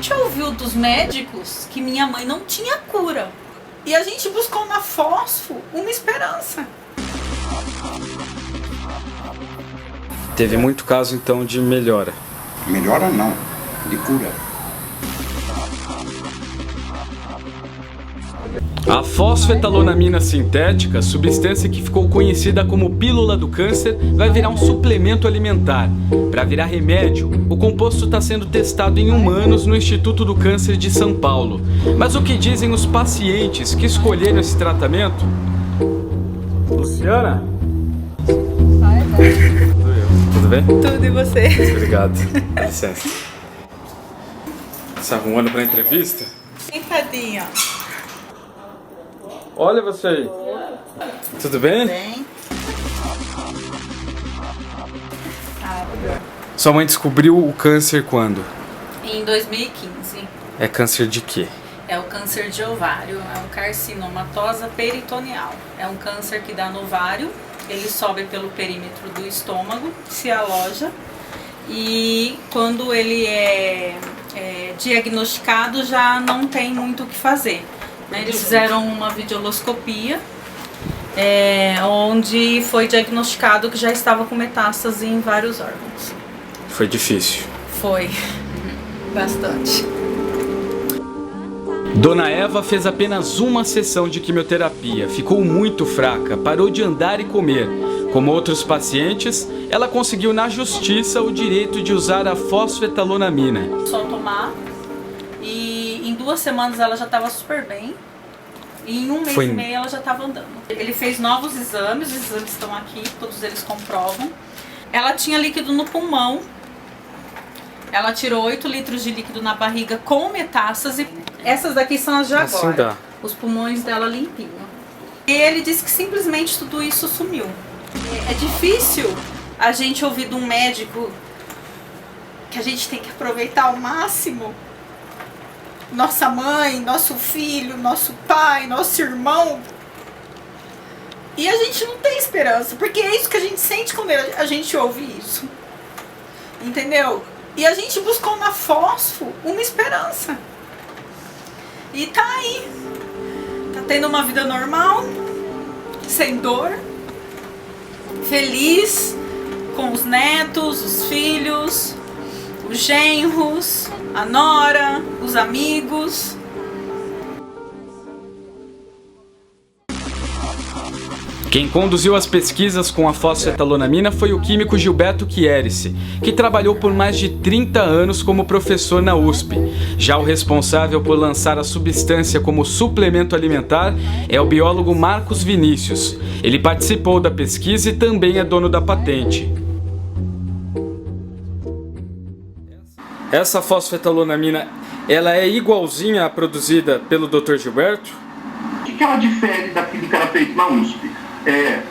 gente ouviu dos médicos que minha mãe não tinha cura. E a gente buscou na fósforo uma esperança. Teve muito caso então de melhora. Melhora não, de cura. A fosfetalonamina sintética, substância que ficou conhecida como pílula do câncer, vai virar um suplemento alimentar. Para virar remédio, o composto está sendo testado em humanos no Instituto do Câncer de São Paulo. Mas o que dizem os pacientes que escolheram esse tratamento? Luciana? Tudo bem? Tudo, e você? Obrigado. Dá licença. Se arrumando para a entrevista? Sentadinha. Olha você aí. Tudo bem? Bem. Sua mãe descobriu o câncer quando? Em 2015. É câncer de quê? É o câncer de ovário, é um carcinomatosa peritoneal. É um câncer que dá no ovário, ele sobe pelo perímetro do estômago, se aloja e quando ele é diagnosticado já não tem muito o que fazer. Eles fizeram uma videoloscopia, onde foi diagnosticado que já estava com metástase em vários órgãos. Foi difícil. Foi, bastante. Dona Eva fez apenas uma sessão de quimioterapia, ficou muito fraca, parou de andar e comer. Como outros pacientes, ela conseguiu na justiça o direito de usar a fosfetalonamina. Só tomar e em 2 semanas ela já estava super bem. E em 1 mês e meio ela já estava andando. Ele fez novos exames, os exames estão aqui, todos eles comprovam. Ela tinha líquido no pulmão. Ela tirou 8 litros de líquido na barriga com metástase. Essas daqui são as de agora. Assim dá. Os pulmões dela limpinho. E ele disse que simplesmente tudo isso sumiu. É difícil a gente ouvir de um médico que a gente tem que aproveitar ao máximo nossa mãe, nosso filho, nosso pai, nosso irmão. E a gente não tem esperança, porque é isso que a gente sente quando a gente ouve isso. Entendeu? E a gente buscou na fósforo uma esperança. E tá aí. Tá tendo uma vida normal, sem dor, feliz, com os netos, os filhos, os genros, a nora, os amigos. Quem conduziu as pesquisas com a fosfetalonamina foi o químico Gilberto Chierici, que trabalhou por mais de 30 anos como professor na USP. Já o responsável por lançar a substância como suplemento alimentar é o biólogo Marcos Vinícius. Ele participou da pesquisa e também é dono da patente. Essa fosfetalonamina, ela é igualzinha à produzida pelo Dr. Gilberto? O que ela difere daquilo que era feito na USP?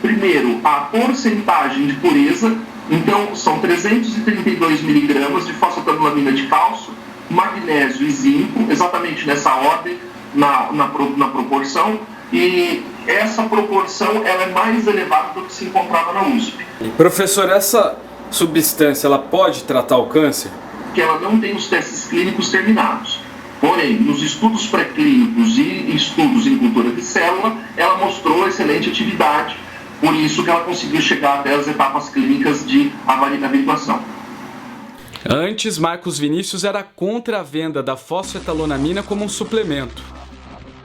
Primeiro, a porcentagem de pureza. Então, são 332 miligramas de fosfetalonamina de cálcio, magnésio e zinco, exatamente nessa ordem, na proporção. E essa proporção ela é mais elevada do que se encontrava na USP. Professor, essa substância, ela pode tratar o câncer? Que ela não tem os testes clínicos terminados. Porém, nos estudos pré-clínicos e estudos em cultura de célula, ela mostrou excelente atividade, por isso que ela conseguiu chegar até as etapas clínicas de averiguação. Antes, Marcos Vinícius era contra a venda da fosfetalonamina como um suplemento.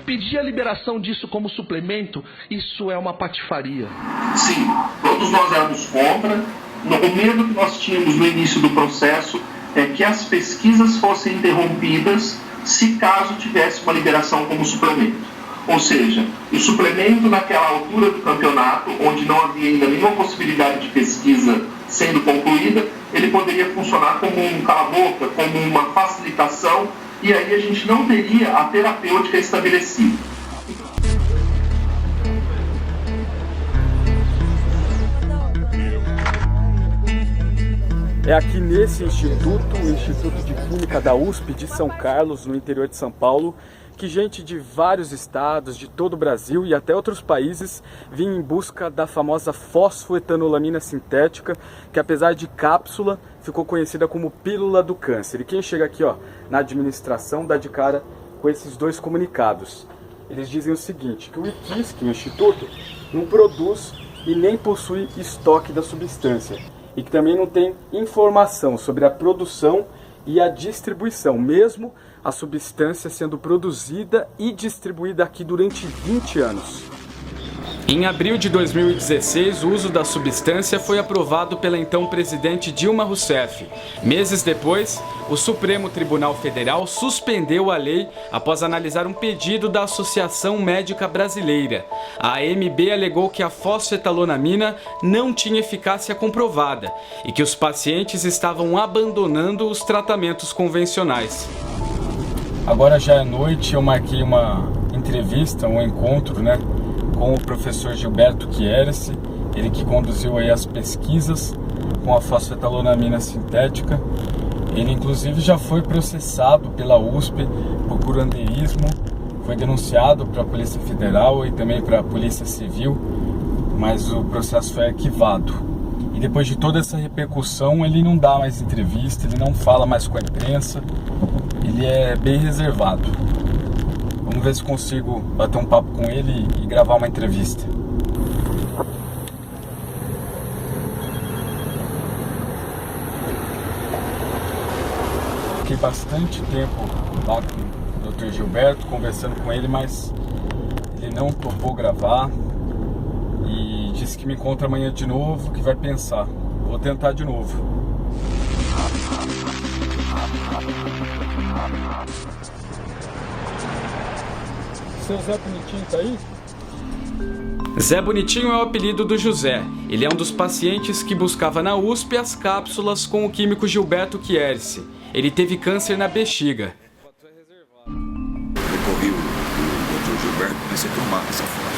Pedir a liberação disso como suplemento, isso é uma patifaria. Sim, todos nós éramos contra. O medo que nós tínhamos no início do processo é que as pesquisas fossem interrompidas se caso tivesse uma liberação como suplemento. Ou seja, o suplemento naquela altura do campeonato, onde não havia ainda nenhuma possibilidade de pesquisa sendo concluída, ele poderia funcionar como um cala-boca, como uma facilitação, e aí a gente não teria a terapêutica estabelecida. É aqui nesse instituto, o Instituto de Química da USP de São Carlos, no interior de São Paulo, que gente de vários estados, de todo o Brasil e até outros países vinha em busca da famosa fosfoetanolamina sintética, que apesar de cápsula, ficou conhecida como pílula do câncer. E quem chega aqui, ó, na administração, dá de cara com esses dois comunicados. Eles dizem o seguinte, que o IQIS, que é o Instituto, não produz e nem possui estoque da substância, e que também não tem informação sobre a produção e a distribuição, mesmo a substância sendo produzida e distribuída aqui durante 20 anos. Em abril de 2016, o uso da substância foi aprovado pela então presidente Dilma Rousseff. Meses depois, o Supremo Tribunal Federal suspendeu a lei após analisar um pedido da Associação Médica Brasileira. A AMB alegou que a fosfetalonamina não tinha eficácia comprovada e que os pacientes estavam abandonando os tratamentos convencionais. Agora já é noite, eu marquei uma entrevista, um encontro, com o professor Gilberto Chierici, ele que conduziu aí as pesquisas com a fosfetalonamina sintética. Ele inclusive já foi processado pela USP por curanderismo, foi denunciado para a Polícia Federal e também para a Polícia Civil, mas o processo foi arquivado. E depois de toda essa repercussão, ele não dá mais entrevista, ele não fala mais com a imprensa, ele é bem reservado. Vamos ver se consigo bater um papo com ele e gravar uma entrevista. Fiquei bastante tempo lá com o Dr. Gilberto, conversando com ele, mas ele não topou gravar e disse que me encontra amanhã de novo, que vai pensar. Vou tentar de novo. Seu Zé Bonitinho tá aí? Zé Bonitinho é o apelido do José. Ele é um dos pacientes que buscava na USP as cápsulas com o químico Gilberto Chierici. Ele teve câncer na bexiga. Recorri o Dr. Gilberto, comecei a tomar essa forma.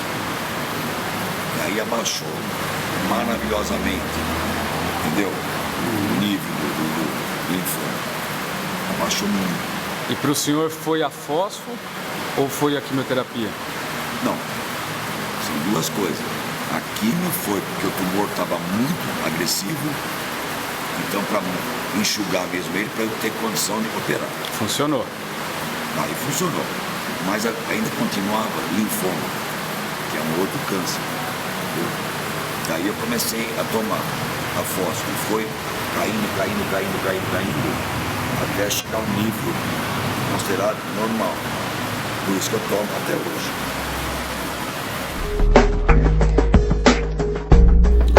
E aí abaixou maravilhosamente, entendeu? O nível do linfoma. Abaixou muito. E para o senhor foi a fosfo ou foi a quimioterapia? Não, são duas coisas. A quimio foi porque o tumor estava muito agressivo, então para enxugar mesmo ele, para eu ter condição de operar. Funcionou? Aí funcionou, mas ainda continuava linfoma, que é um outro câncer. Entendeu? Daí eu comecei a tomar a fósforo, foi caindo, até chegar a um nível considerado normal. Por isso que eu tomo até hoje.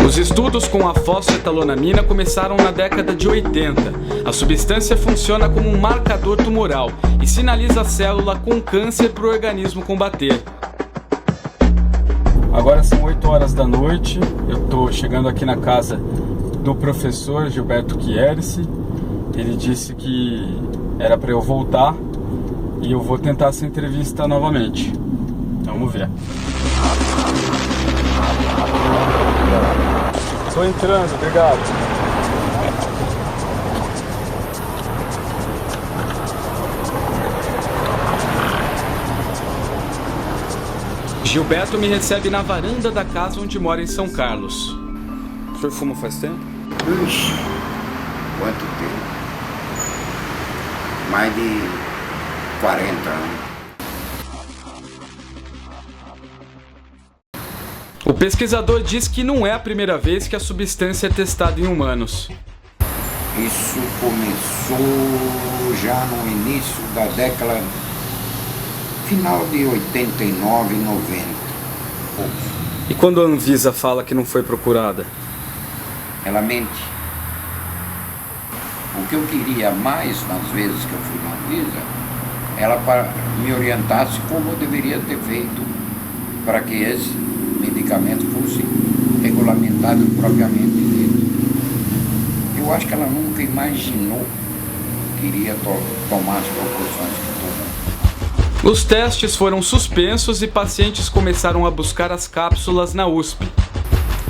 Os estudos com a fosfetalonamina começaram na década de 80. A substância funciona como um marcador tumoral e sinaliza a célula com câncer para o organismo combater. Agora são 8 horas da noite, eu estou chegando aqui na casa do professor Gilberto Chierici. Ele disse que era para eu voltar e eu vou tentar essa entrevista novamente. Vamos ver. Estou entrando, obrigado. Gilberto me recebe na varanda da casa onde mora em São Carlos. O senhor fuma faz tempo? Ixi, quanto tempo? Mais de 40 anos. O pesquisador diz que não é a primeira vez que a substância é testada em humanos. Isso começou já no início da década, final de 89, 90. E quando a Anvisa fala que não foi procurada? Ela mente. O que eu queria mais nas vezes que eu fui na Anvisa, ela para me orientasse como eu deveria ter feito para que esse medicamento fosse regulamentado propriamente dele. Eu acho que ela nunca imaginou que iria tomar as proporções que tomou. Os testes foram suspensos e pacientes começaram a buscar as cápsulas na USP.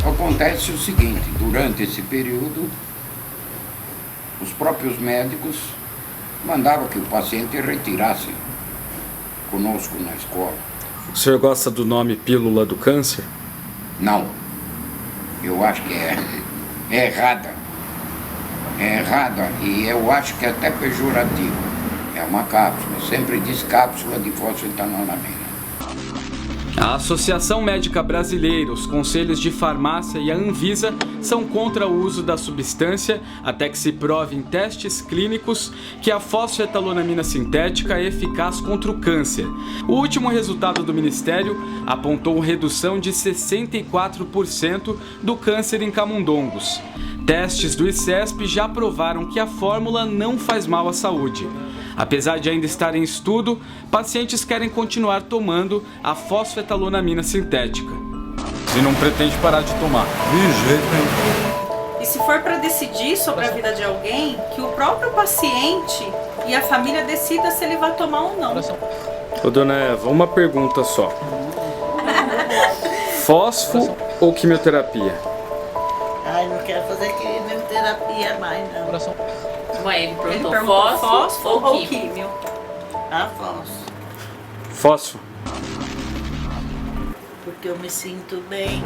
Acontece o seguinte, durante esse período, os próprios médicos mandavam que o paciente retirasse conosco na escola. O senhor gosta do nome pílula do câncer? Não. Eu acho que é errada. É errada e eu acho que é até pejorativo. É uma cápsula. Eu sempre diz cápsula de fosfetanonamina. A Associação Médica Brasileira, os Conselhos de Farmácia e a Anvisa são contra o uso da substância até que se prove em testes clínicos que a fosfetalonamina sintética é eficaz contra o câncer. O último resultado do Ministério apontou redução de 64% do câncer em camundongos. Testes do ICESP já provaram que a fórmula não faz mal à saúde. Apesar de ainda estar em estudo, pacientes querem continuar tomando a fosfetalonamina sintética. E não pretende parar de tomar. De jeito nenhum. E se for para decidir sobre a vida de alguém, que o próprio paciente e a família decida se ele vai tomar ou não. Ô, dona Eva, uma pergunta só. Fosfo ou quimioterapia? Ai, não quero fazer quimioterapia mais, não. Ué, ele Ele perguntou perguntou fósforo ou químio? químio? Afonso, Fósfo. porque eu me sinto bem.